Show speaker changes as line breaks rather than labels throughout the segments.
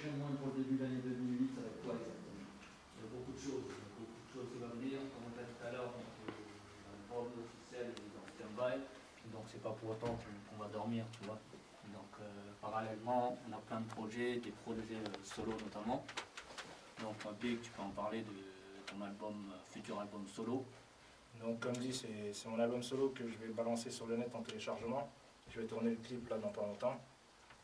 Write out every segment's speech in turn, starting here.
prochainement et pour le début de l'année 2008, ça va être quoi exactement? Il y a beaucoup de choses qui vont venir. Comme on l'a dit tout à l'heure, l'album officiel est en stand-by, donc c'est pas pour autant qu'on va dormir, tu vois. Donc parallèlement, on a plein de projets, des projets solo notamment. Donc Big, tu peux en parler de ton album, futur album solo.
Donc comme dit, c'est mon album solo que je vais balancer sur le net en téléchargement. Je vais tourner le clip là dans pas longtemps.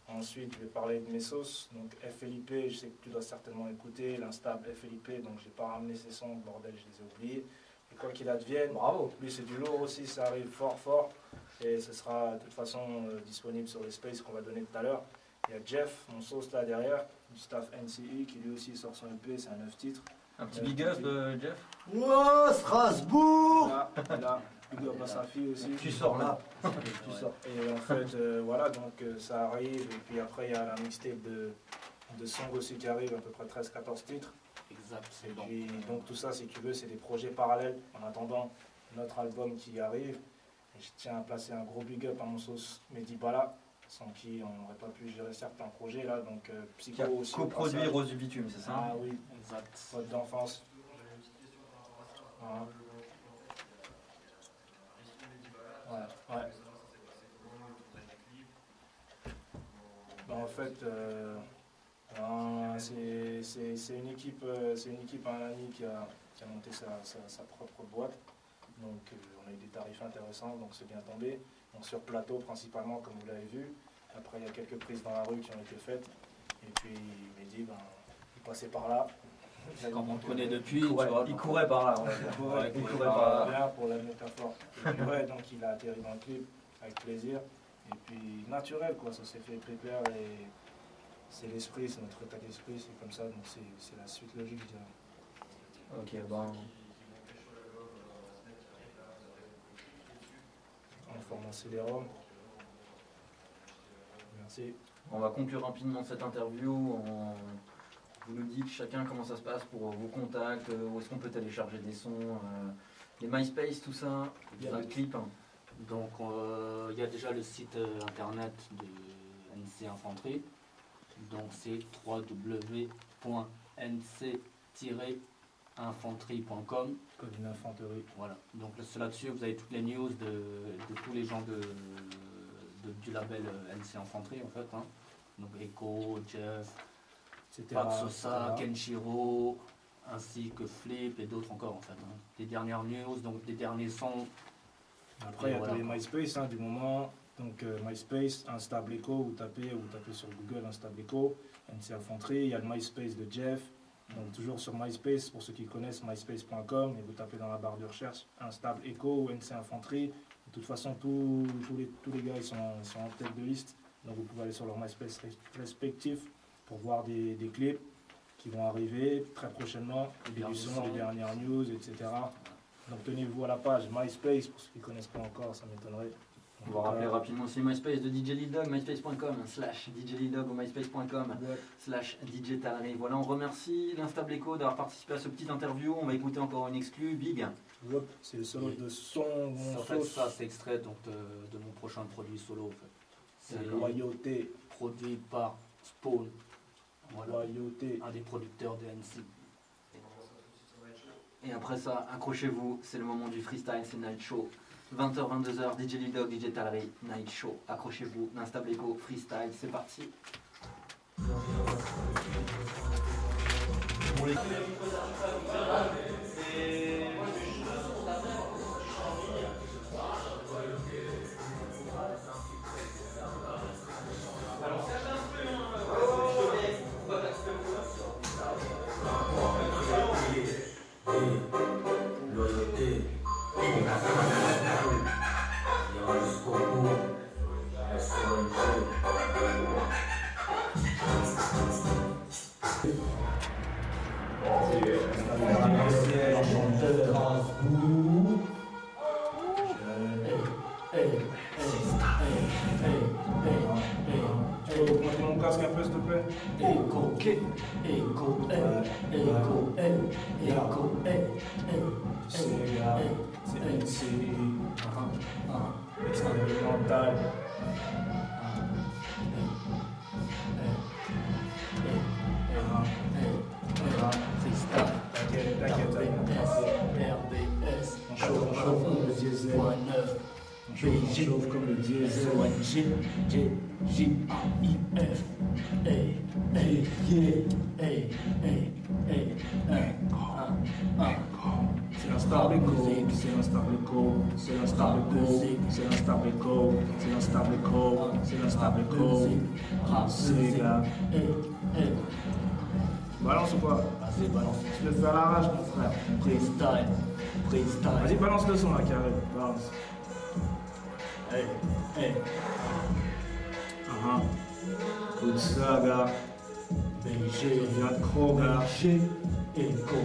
Ensuite, je vais parler de mes sauces. Donc FLIP, je sais que tu dois certainement écouter. L'instable FLIP, donc j'ai pas ramené ces sons, bordel, je les ai oubliés. Et quoi qu'il advienne, bravo. Lui c'est du lourd aussi, ça arrive fort. Et ce sera de toute façon disponible sur les spaces qu'on va donner tout à l'heure. Il y a Jeff, mon sauce là derrière, du staff NCI, qui lui aussi sort son EP, c'est un 9 titres.
Un petit big up Jeff.
Wow, Strasbourg.
Là, big up à sa fille aussi.
Tu sors là.
Tu sors. Et en fait, voilà, donc ça arrive. Et puis après, il y a la mixtape de sons aussi qui arrive, à peu près 13-14 titres.
Exact.
Et puis, donc tout ça, si tu veux, c'est des projets parallèles en attendant notre album qui arrive. Et je tiens à placer un gros big up à mon sauce Mehdi Bala, sans qui on n'aurait pas pu gérer certains projets là. Donc Psycho aussi.
Coproduit Rose du Bitume, c'est ça?
Ah oui, exact. Pote d'enfance. Voilà. Ouais. En fait, c'est une équipe, un ami qui a monté sa propre boîte. Donc on a eu des tarifs intéressants, donc c'est bien tombé. Donc sur plateau principalement, comme vous l'avez vu. Après il y a quelques prises dans la rue qui ont été faites. Et puis il m'a dit, il passait par là.
Comme on te connaît depuis,
il courait par là.
Il courait par là pour la métaphore. Et puis ouais, donc il a atterri dans le clip avec plaisir. Et puis naturel quoi, ça s'est fait prépare et c'est l'esprit, c'est notre état d'esprit, c'est comme ça, donc c'est la suite logique, je dirais.
Ok, bon.
En formant CD-ROM. Merci.
On va conclure rapidement cette interview. Vous nous dites chacun comment ça se passe pour vos contacts, où est-ce qu'on peut télécharger des sons, les MySpace, tout ça, il y a le clip.
Donc il y a déjà le site internet de NC Infanterie. Donc c'est www.nc-infanterie.com.
Comme une infanterie.
Voilà. Donc là-dessus, vous avez toutes les news de tous les gens du label NC Infanterie en fait. Hein. Donc Echo, Jeff, Pat Sosa, Kenshiro, ainsi que Flip et d'autres encore en fait. Hein. Les dernières news, donc les derniers sons.
Après il y a les MySpace du moment. Donc MySpace, Instable Echo, vous tapez sur Google Instable Echo, NC Infanterie, il y a le MySpace de Jeff. Donc toujours sur MySpace, pour ceux qui connaissent myspace.com, et vous tapez dans la barre de recherche Instable Echo ou NC Infanterie. De toute façon, tous les gars ils sont en tête de liste. Donc vous pouvez aller sur leur MySpace respectif pour voir des clips qui vont arriver très prochainement, des sons, des dernières news, etc. Donc tenez-vous à la page MySpace, pour ceux qui ne connaissent pas encore, ça m'étonnerait.
On va rappeler rapidement aussi MySpace de DJ Lil Dog, myspace.com/DJ Lil Dog ou myspace.com/DJ Talry. Voilà, on remercie l'Instable Echo d'avoir participé à ce petit interview. On va écouter encore une exclue, Big.
C'est le solo de son.
En fait, ça, c'est extrait donc, de mon prochain produit solo. En fait.
C'est Loyauté.
Produit par Spawn. Voilà.
Loyauté.
Un des producteurs de NC.
Et après ça, accrochez-vous, c'est le moment du freestyle, c'est Night Show. 20h-22h, DJ Lil Dog, DJ Talry, Night Show. Accrochez-vous, l'Instable Echo, freestyle, c'est parti.
Loyauté, jusqu'au bout,
Mon casque un peu s'il te plaît.
Echo, echo,
C'est NCI, expérimental. On chauffe comme le diesel.
G-J-J-A-I-F.
C'est l'instable écho, c'est l'instable écho, c'est l'instable écho, c'est l'instable écho, c'est l'instable écho, c'est l'instable écho. C'est les gars. Balance ou quoi?
Vas-y, balance.
Tu le fais à l'arrache, mon frère.
Freestyle.
Vas-y, balance le son là, carré. Balance. Écoute ça, gars.
BG.
Viens de Kroga.
G. Echo.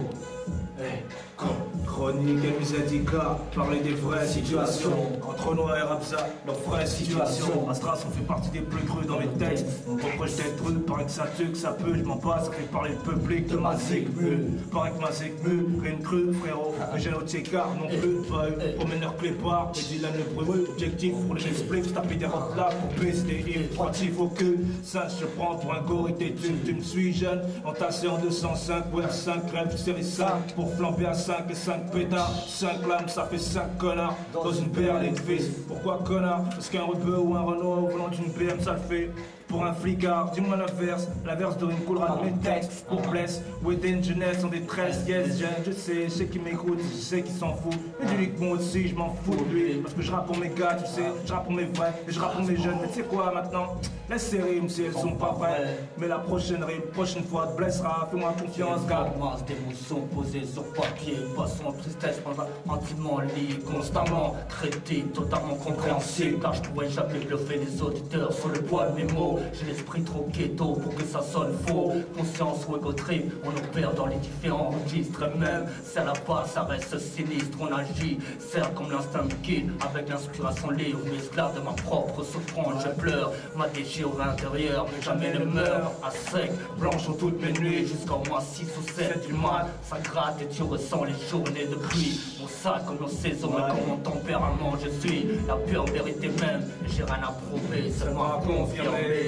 Chronique MZK, parler des vraies situations. Entre nous et Rapsa, leurs vraies situations. Astras, on fait partie des plus crus dans les textes. On reproche d'être eux, paraît que ça tue, que ça peut, je m'en passe, ça fait parler le public de ma zigmu. Paraît que ma zigmu, rien crue, frérot. Mais j'ai notre écart non plus, pas eux. Promeneur clépard, et Dylan le brûle. Objectif pour les expliques, taper des rottes là pour baisser des rimes. Droitif au cul, ça je prends pour un gorille des thunes. Tu me suis jeune, entassé en 205, ouais, 5 crèves, série 5 pour flamber à 5 et 5 pétards, 5 lames, ça fait 5 connards dans une berline de fils. Pourquoi connard? Parce qu'un rebeu ou un Renault au volant d'une BM ça le fait. Pour un flicard, dis-moi l'inverse de une coulera de mes textes. Pour blesse, within jeunesse en détresse, yes, je sais qu'ils m'écoutent, je sais qu'ils s'en foutent. Mais dis-lui que moi aussi, je m'en fous de lui. Parce que je rappe pour mes gars, tu sais, je rappe pour mes vrais, et je rappe pour mes jeunes. Mais tu sais quoi maintenant? Laisse ces rimes si elles sont pas vraies. Mais la prochaine rime, prochaine fois, te blessera, fais-moi confiance, gars.
Masse d'émotions posées sur papier, passons en tristesse intimement lié, constamment traité, totalement compréhensible. Car je pourrais jamais bluffer les auditeurs sur le poids de mes mots. J'ai l'esprit trop ghetto pour que ça sonne faux. Conscience ou ego trip, on opère dans les différents registres. Et même, c'est à la base, ça reste sinistre. On agit, certes comme l'instinct de kill, avec l'inspiration libre, mais esclave de ma propre souffrance. Je pleure, ma déchirure intérieure, mais jamais ne meurt. À sec, blanche en toutes mes nuits, jusqu'au moins 6 ou 7 du mat. Ça gratte et tu ressens les journées de pluie. Mon sac comme nos saisons, et comme mon tempérament, je suis la pure vérité même. J'ai rien à prouver, seulement à confirmer.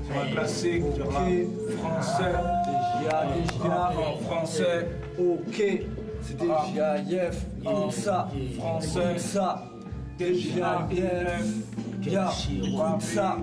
C'est un classique du rap français. En français.
Ok, c'était JAIF, écoute ça,
Français.
écoute ça, JAIF, écoute ça,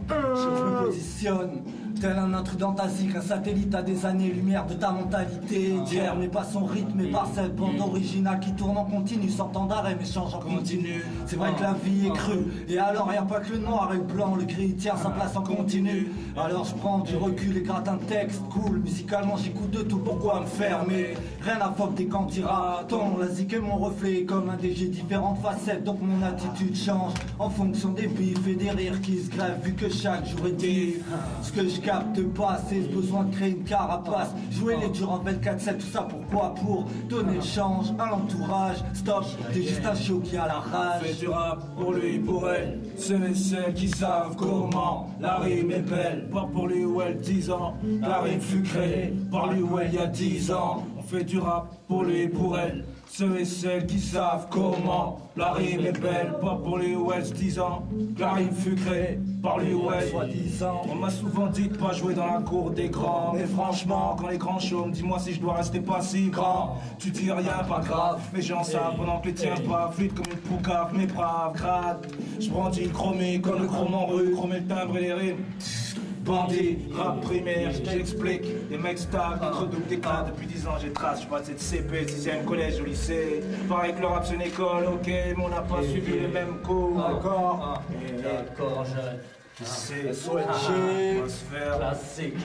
je me positionne. Tel un intrus dans ta zik, un satellite à des années-lumière de ta mentalité d'hier, mais pas son rythme, mais par cette bande originale qui tourne en continu, sans temps d'arrêt, mais change en continu. C'est vrai que la vie est crue, et alors y a pas que le noir et le blanc, le gris tient sa place en continu. Alors je prends du recul et gratte un texte cool, musicalement j'écoute de tout, pourquoi me fermer? Rien à fop des candidatons, la zik est mon reflet, comme un DG différentes facettes, donc mon attitude change en fonction des bifs et des rires qui se grèvent, vu que chaque jour est diff. Ce que je capte pas, c'est ce besoin de créer une carapace. Jouer les durs en 24/7, tout ça pourquoi? Pour donner le change à l'entourage. Stop, t'es juste un chiot qui a la rage.
Fais du rap pour lui, pour elle, ceux et celles qui savent comment. La rime est belle, pas pour lui ou elle 10 ans. La rime fut créée par lui ou elle il y a 10 ans. On fait du rap pour lui, pour elle, ceux et celles qui savent comment. La rime est belle, pas pour les Wells 10 ans. La rime fut créée par les Wells soi-disant. On m'a souvent dit de pas jouer dans la cour des grands. Mais franchement, quand les grands chôment, dis-moi si je dois rester pas si grand. Tu dis rien, pas grave, mais j'en savent pendant que les tiens pas fluide comme une poucave, mais brave, grade. Je brandis le chromé comme le chrome en rue, chromé le timbre et les rimes. Bandit, rap primaire, j'explique. Les mecs stagnent, entre double d'éclat. Depuis 10 ans j'ai trace, je passé de CP, 6ème collège au lycée. Pareil que le rap c'est une école, ok, mais on n'a pas suivi les mêmes cours. D'accord.
D'accord,
Tu sais,
SOLG,
atmosphère.
classique.